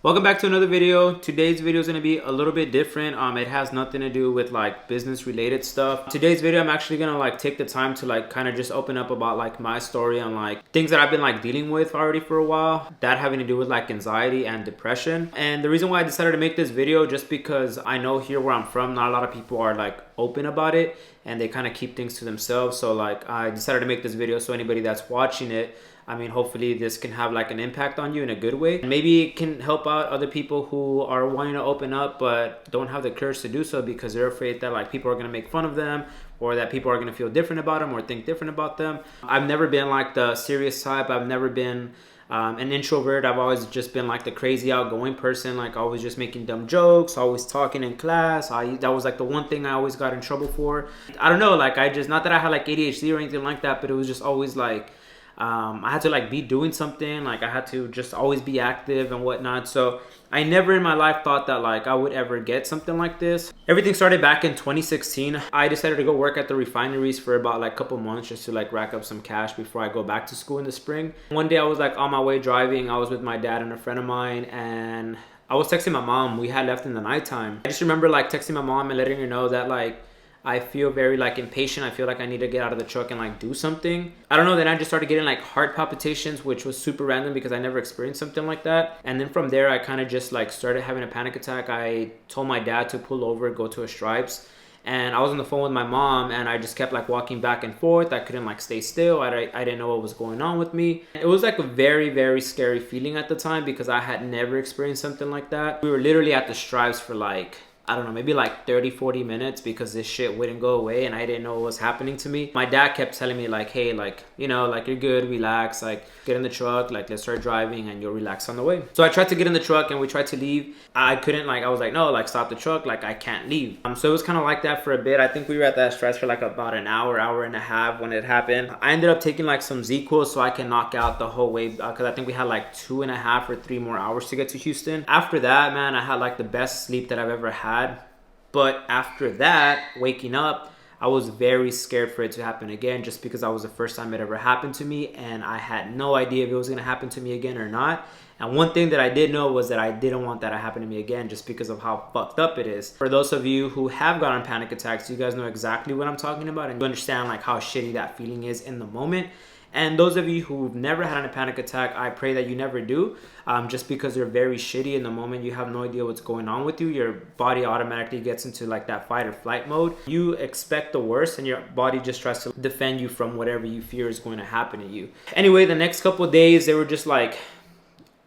Welcome back to another video. Today's video is going to be a little bit different. It has nothing to do with like business related stuff. Today's video, I'm actually going to like take the time to like kind of just open up about like my story and like things that I've been like dealing with already for a while, that having to do with like anxiety and depression. And the reason why I decided to make this video, just because I know here where I'm from, not a lot of people are like open about it and they kind of keep things to themselves. So like I decided to make this video so anybody that's watching it, I mean, hopefully this can have like an impact on you in a good way. Maybe it can help out other people who are wanting to open up but don't have the courage to do so because they're afraid that like people are going to make fun of them, or that people are going to feel different about them or think different about them. I've never been like the serious type. I've never been an introvert. I've always just been like the crazy outgoing person, like always just making dumb jokes, always talking in class. That was like the one thing I always got in trouble for. I don't know, like not that I had like ADHD or anything like that, but it was just always like I had to like be doing something, like I had to just always be active and whatnot. So I never in my life thought that like I would ever get something like this. Everything started back in 2016. I decided to go work at the refineries for about like a couple months just to like rack up some cash before I go back to school in the spring. One day I was like on my way driving. I was with my dad and a friend of mine, and I was texting my mom. We had left in the nighttime. I just remember like texting my mom and letting her know that like I feel very like impatient. I feel like I need to get out of the truck and like do something. I don't know, then I just started getting like heart palpitations, which was super random because I never experienced something like that. And then from there, I kind of just like started having a panic attack. I told my dad to pull over, go to a Stripes. And I was on the phone with my mom and I just kept like walking back and forth. I couldn't like stay still. I didn't know what was going on with me. It was like a very, very scary feeling at the time because I had never experienced something like that. We were literally at the Stripes for like, I don't know, maybe like 30-40 minutes because this shit wouldn't go away and I didn't know what was happening to me. My dad kept telling me like, hey, like, you know, like you're good, relax, like get in the truck, like let's start driving and you'll relax on the way. So I tried to get in the truck and we tried to leave. I couldn't, like I was like, no, like stop the truck, like I can't leave. So it was kind of like that for a bit. I think we were at that stress for like about an hour and a half when it happened. I ended up taking like some Z-Quil so I can knock out the whole way because I think we had like 2.5 or 3 more hours to get to Houston. After that, man, I had like the best sleep that I've ever had. But after that, waking up, I was very scared for it to happen again just because that was the first time it ever happened to me and I had no idea if it was going to happen to me again or not. And one thing that I did know was that I didn't want that to happen to me again just because of how fucked up it is. For those of you who have gotten panic attacks, you guys know exactly what I'm talking about and you understand like how shitty that feeling is in the moment. And those of you who've never had a panic attack, I pray that you never do, just because they're very shitty in the moment. You have no idea what's going on with you. Your body automatically gets into like that fight or flight mode. You expect the worst and your body just tries to defend you from whatever you fear is going to happen to you. Anyway, the next couple of days, they were just like,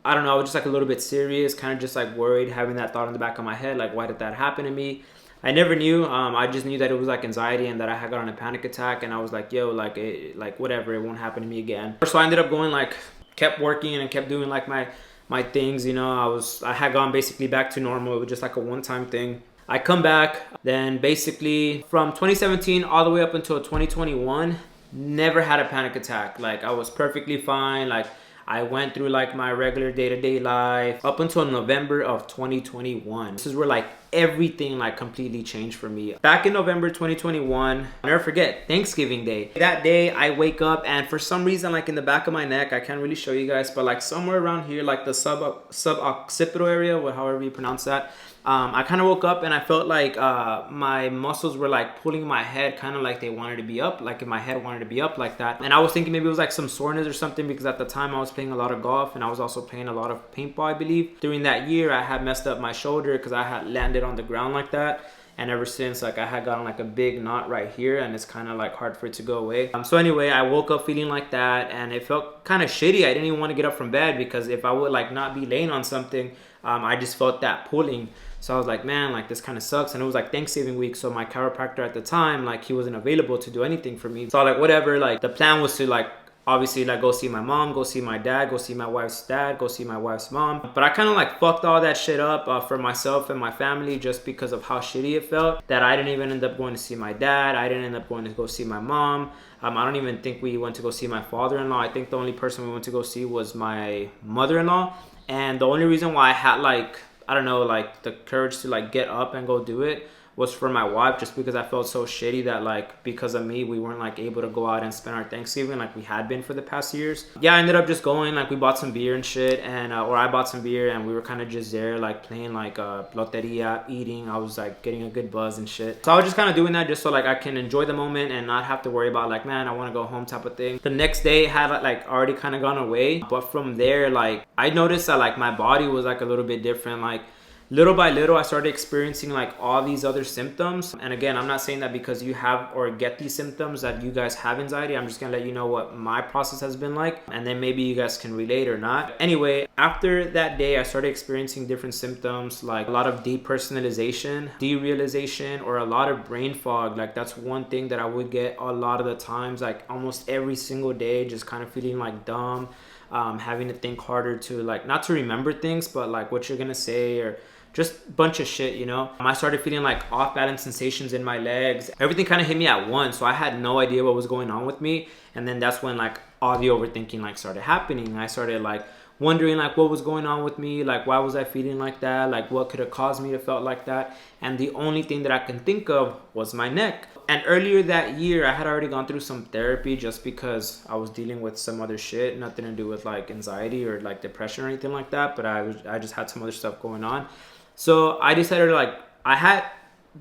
I don't know, I was just like a little bit serious, kind of just like worried, having that thought in the back of my head, like why did that happen to me? I never knew. I just knew that it was like anxiety and that I had gotten a panic attack, and I was like, yo, like whatever, it won't happen to me again. So I ended up going like, kept working and kept doing like my things, you know. I had gone basically back to normal. It was just like a one-time thing. I come back, then basically from 2017 all the way up until 2021, never had a panic attack. Like I was perfectly fine. Like I went through like my regular day-to-day life up until November of 2021. This is where like everything like completely changed for me. Back in November 2021, I'll never forget, Thanksgiving Day. That day I wake up and for some reason like in the back of my neck, I can't really show you guys, but like somewhere around here, like the SUBOCCIPITAL area, or however you pronounce that, I kind of woke up and I felt like my muscles were like pulling my head, kind of like they wanted to be up, like if my head wanted to be up like that. And I was thinking maybe it was like some soreness or something because at the time I was playing a lot of golf and I was also playing a lot of paintball, I believe. During that year, I had messed up my shoulder because I had landed on the ground like that. And ever since, like I had gotten like a big knot right here and it's kind of like hard for it to go away. So anyway, I woke up feeling like that and it felt kind of shitty. I didn't even want to get up from bed because if I would like not be laying on something, I just felt that pulling. So I was like, man, like this kind of sucks. And it was like Thanksgiving week. So my chiropractor at the time, like he wasn't available to do anything for me. So I was like, whatever, like the plan was to like, obviously like go see my mom, go see my dad, go see my wife's dad, go see my wife's mom. But I kind of like fucked all that shit up for myself and my family just because of how shitty it felt, that I didn't even end up going to see my dad. I didn't end up going to go see my mom. I don't even think we went to go see my father-in-law. I think the only person we went to go see was my mother-in-law. And the only reason why I had like, I don't know, like the courage to like get up and go do it was for my wife, just because I felt so shitty that like because of me we weren't like able to go out and spend our Thanksgiving like we had been for the past years. Yeah, I ended up just going, like we bought some beer and shit, and or I bought some beer and we were kind of just there like playing like loteria, eating. I was like getting a good buzz and shit. So I was just kind of doing that just so like I can enjoy the moment and not have to worry about like, man, I want to go home type of thing. The next day had like already kind of gone away, but from there like I noticed that like my body was like a little bit different. Like little by little I started experiencing like all these other symptoms. And again, I'm not saying that because you have or get these symptoms that you guys have anxiety. I'm just gonna let you know what my process has been like, and then maybe you guys can relate or not. Anyway, after that day I started experiencing different symptoms, like a lot of depersonalization, derealization, or a lot of brain fog. Like that's one thing that I would get a lot of the times, like almost every single day, just kind of feeling like dumb, having to think harder to like not to remember things, but like what you're gonna say, or just a bunch of shit, you know. I started feeling like off balance sensations in my legs. Everything kind of hit me at once, so I had no idea what was going on with me. And then that's when like all the overthinking like started happening. I started like wondering like what was going on with me, like why was I feeling like that, like what could have caused me to felt like that. And the only thing that I can think of was my neck. And earlier that year I had already gone through some therapy just because I was dealing with some other shit, nothing to do with like anxiety or like depression or anything like that, but I just had some other stuff going on. So I decided like I had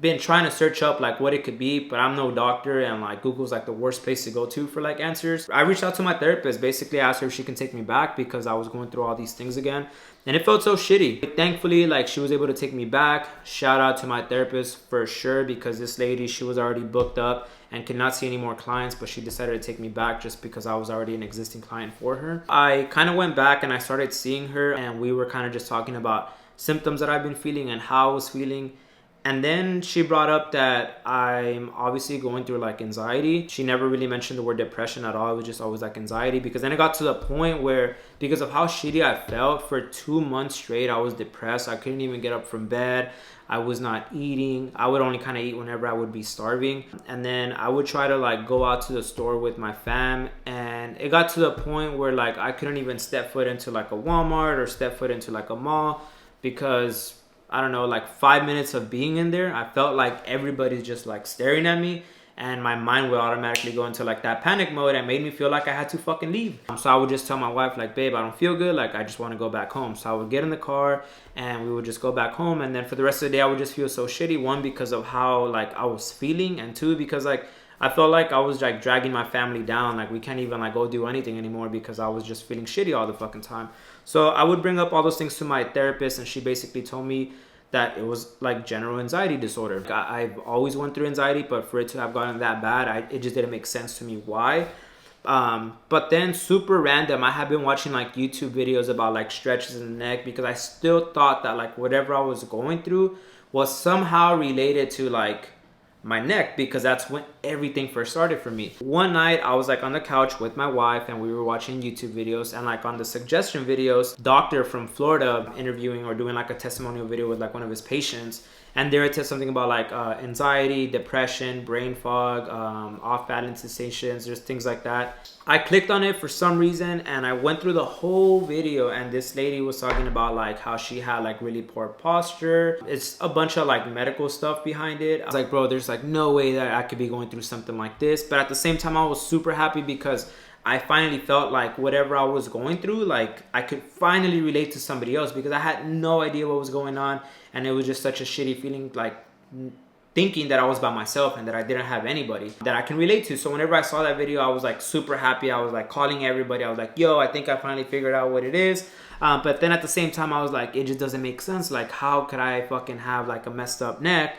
been trying to search up like what it could be, but I'm no doctor, and like Google's like the worst place to go to for like answers. I reached out to my therapist, basically asked her if she can take me back because I was going through all these things again, and it felt so shitty. Thankfully, like she was able to take me back. Shout out to my therapist for sure, because this lady, she was already booked up and could not see any more clients, but she decided to take me back just because I was already an existing client for her. I kind of went back and I started seeing her, and we were kind of just talking about symptoms that I've been feeling and how I was feeling. And then she brought up that I'm obviously going through like anxiety. She never really mentioned the word depression at all. It was just always like anxiety, because then it got to the point where because of how shitty I felt for 2 months straight, I was depressed. I couldn't even get up from bed. I was not eating. I would only kind of eat whenever I would be starving. And then I would try to like go out to the store with my fam. And it got to the point where like I couldn't even step foot into like a Walmart or step foot into like a mall, because I don't know, like 5 minutes of being in there, I felt like everybody's just like staring at me, and my mind would automatically go into like that panic mode and made me feel like I had to fucking leave. So I would just tell my wife like, babe, I don't feel good, like I just want to go back home. So I would get in the car and we would just go back home, and then for the rest of the day I would just feel so shitty. One, because of how like I was feeling, and two, because like I felt like I was like dragging my family down. Like we can't even like go do anything anymore because I was just feeling shitty all the fucking time. So I would bring up all those things to my therapist, and she basically told me that it was like general anxiety disorder. I've always went through anxiety, but for it to have gotten that bad, it just didn't make sense to me why. But then super random, I have been watching like YouTube videos about like stretches in the neck, because I still thought that like whatever I was going through was somehow related to like my neck, because that's when everything first started for me. One night I was like on the couch with my wife and we were watching YouTube videos, and like on the suggestion videos, doctor from Florida interviewing or doing like a testimonial video with like one of his patients, and there it said something about like anxiety, depression, brain fog, off balance sensations, just things like that. I clicked on it for some reason and I went through the whole video, and this lady was talking about like how she had like really poor posture. It's a bunch of like medical stuff behind it. I was like, bro, there's like no way that I could be going through something like this. But at the same time I was super happy, because I finally felt like whatever I was going through, like I could finally relate to somebody else, because I had no idea what was going on, and it was just such a shitty feeling, like thinking that I was by myself and that I didn't have anybody that I can relate to. So whenever I saw that video, I was like super happy. I was like calling everybody. I was like, yo, I think I finally figured out what it is. But then at the same time, I was like, it just doesn't make sense. Like, how could I fucking have like a messed up neck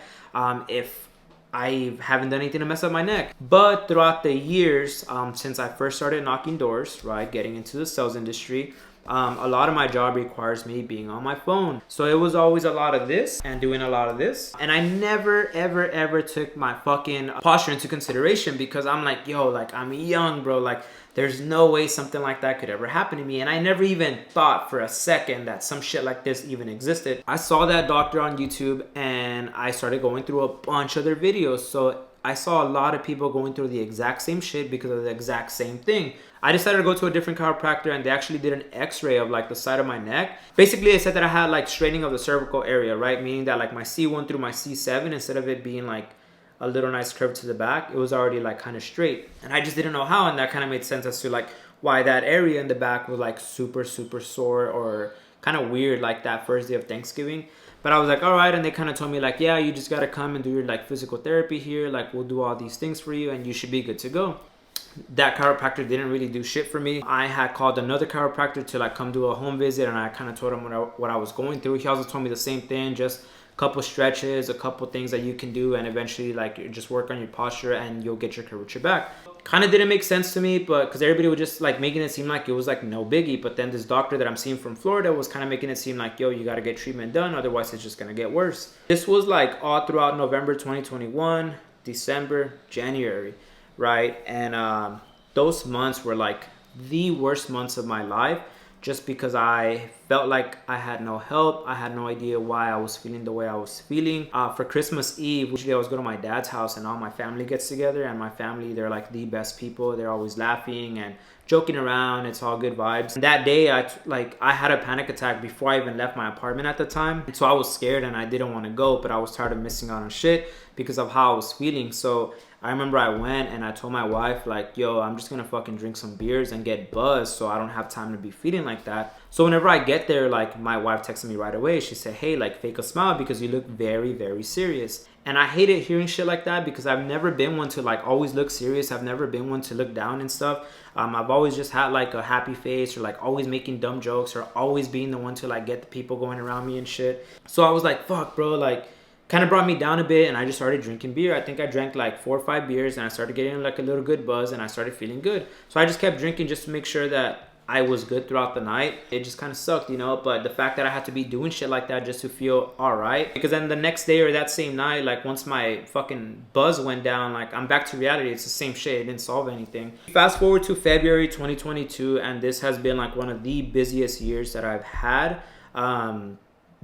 if I haven't done anything to mess up my neck? But throughout the years, since I first started knocking doors, right, getting into the sales industry, a lot of my job requires me being on my phone. So it was always a lot of this and doing a lot of this. And I never, ever, ever took my fucking posture into consideration, because I'm like, yo, like I'm young, bro. Like there's no way something like that could ever happen to me. And I never even thought for a second that some shit like this even existed. I saw that doctor on YouTube and I started going through a bunch of their videos. So I saw a lot of people going through the exact same shit because of the exact same thing. I decided to go to a different chiropractor, and they actually did an x-ray of like the side of my neck. Basically, they said that I had like straightening of the cervical area, right? Meaning that like my C1 through my C7, instead of it being like a little nice curve to the back, it was already like kind of straight. And I just didn't know how, and that kind of made sense as to like why that area in the back was like super sore or kind of weird like that first day of Thanksgiving. But I was like, all right. And they kind of told me like, yeah, you just got to come and do your like physical therapy here. Like we'll do all these things for you and you should be good to go. That chiropractor didn't really do shit for me. I had called another chiropractor to like come do a home visit, and I kind of told him what I was going through. He also told me the same thing, just a couple stretches, a couple things that you can do, and eventually like just work on your posture and you'll get your curvature back. Kind of didn't make sense to me, but because everybody was just like making it seem like it was like no biggie. But then this doctor that I'm seeing from Florida was kind of making it seem like, yo, you got to get treatment done, otherwise it's just gonna get worse. This was like all throughout November 2021, December, January, right? And those months were like the worst months of my life, just because I felt like I had no help. I had no idea why I was feeling the way I was feeling. For Christmas Eve, usually I was going to my dad's house and all my family gets together, and my family, they're like the best people. They're always laughing and joking around. It's all good vibes. And that day, I had a panic attack before I even left my apartment at the time. So I was scared and I didn't want to go, but I was tired of missing out on shit because of how I was feeling. So I remember I went and I told my wife like, yo, I'm just gonna fucking drink some beers and get buzzed so I don't have time to be feeling like that. So whenever I get there, like my wife texted me right away. She said, hey, like fake a smile because you look very, very serious. And I hated hearing shit like that because I've never been one to like always look serious. I've never been one to look down and stuff. I've always just had like a happy face, or like always making dumb jokes, or always being the one to like get the people going around me and shit. So I was like, fuck, bro, like kind of brought me down a bit, and I just started drinking beer. I think I drank like 4 or 5 beers, and I started getting like a little good buzz, and I started feeling good. So I just kept drinking just to make sure that I was good throughout the night. It just kind of sucked, you know, but the fact that I had to be doing shit like that just to feel all right, because then the next day or that same night, like once my fucking buzz went down, like I'm back to reality. It's the same shit. It didn't solve anything. Fast forward to February 2022, and this has been like one of the busiest years that I've had.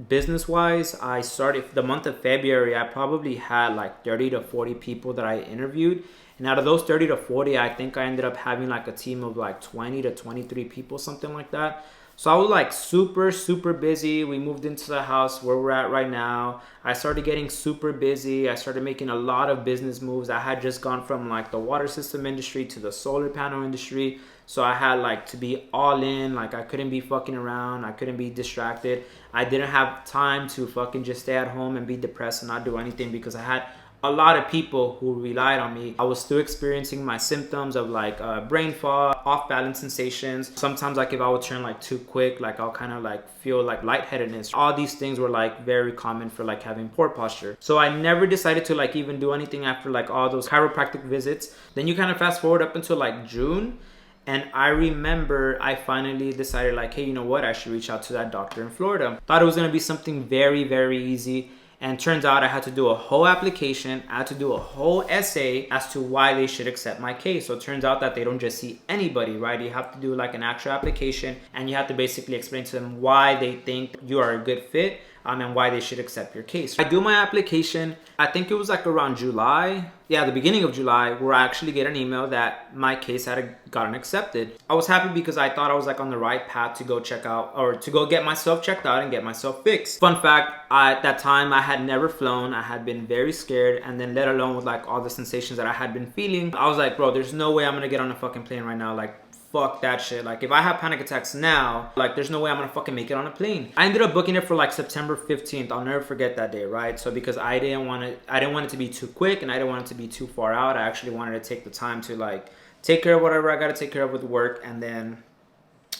Business wise, I started the month of February. I probably had like 30 to 40 people that I interviewed, and out of those 30 to 40, I think I ended up having like a team of like 20 to 23 people, something like that. So I was like super busy. We moved into the house where we're at right now. I started getting super busy. I started making a lot of business moves. I had just gone from like the water system industry to the solar panel industry. So I had like to be all in. Like I couldn't be fucking around. I couldn't be distracted. I didn't have time to fucking just stay at home and be depressed and not do anything, because I had a lot of people who relied on me. I was still experiencing my symptoms of like brain fog, off balance sensations. Sometimes like if I would turn like too quick, like I'll kind of like feel like lightheadedness. All these things were like very common for like having poor posture. So I never decided to like even do anything after like all those chiropractic visits. Then you kind of fast forward up until like June. And I remember I finally decided like, hey, you know what? I should reach out to that doctor in Florida. Thought it was going to be something very, very easy. And turns out I had to do a whole application. I had to do a whole essay as to why they should accept my case. So it turns out that they don't just see anybody, right? You have to do like an actual application, and you have to basically explain to them why they think you are a good fit, and why they should accept your case. I do my application. I think it was like around July. Yeah, the beginning of July, where I actually get an email that my case had gotten accepted. I was happy because I thought I was like on the right path to go check out, or to go get myself checked out and get myself fixed. Fun fact, at that time I had never flown. I had been very scared, and then let alone with like all the sensations that I had been feeling, I was like, bro, there's no way I'm gonna get on a fucking plane right now. Like, fuck that shit. Like if I have panic attacks now, like there's no way I'm gonna fucking make it on a plane. I ended up booking it for like September 15th. I'll never forget that day, right? So because I didn't want it to be too quick, and I didn't want it to be too far out. I actually wanted to take the time to like take care of whatever I gotta take care of with work, and then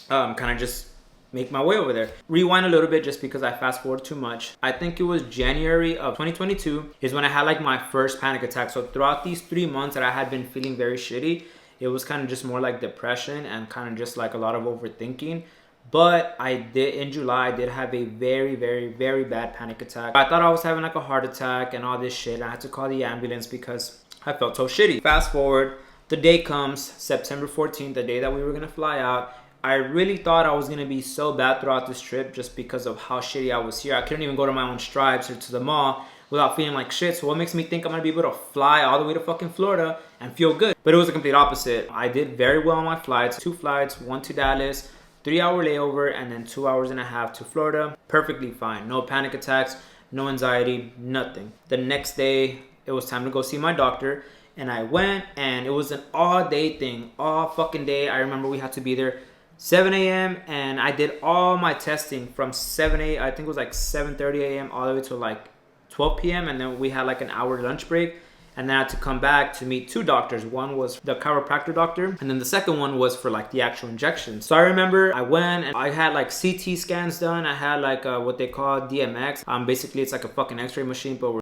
kind of just make my way over there. Rewind a little bit just because I fast forward too much. I think it was January of 2022 is when I had like my first panic attack. So throughout these 3 months that I had been feeling very shitty, it was kind of just more like depression and kind of just like a lot of overthinking. But in July, I did have a very, very, very bad panic attack. I thought I was having like a heart attack and all this shit. I had to call the ambulance because I felt so shitty. Fast forward, the day comes, September 14th, the day that we were gonna fly out. I really thought I was gonna be so bad throughout this trip just because of how shitty I was here. I couldn't even go to my own Stripes or to the mall without feeling like shit. So what makes me think I'm gonna be able to fly all the way to fucking Florida and feel good? But it was the complete opposite. I did very well on my flights. 2 flights, one to Dallas, 3-hour layover, and then 2.5 hours to Florida. Perfectly fine. No panic attacks, no anxiety, nothing. The next day, it was time to go see my doctor. And I went, and it was an all-day thing. All fucking day. I remember we had to be there 7 a.m. and I did all my testing from 7 a.m. I think it was like 7:30 a.m. all the way to like 12 p.m. And then we had like an hour lunch break. And then I had to come back to meet 2 doctors. One was the chiropractor doctor, and then the second one was for like the actual injections. So I remember I went and I had like CT scans done. I had like what they call DMX. Basically it's like a fucking x-ray machine, but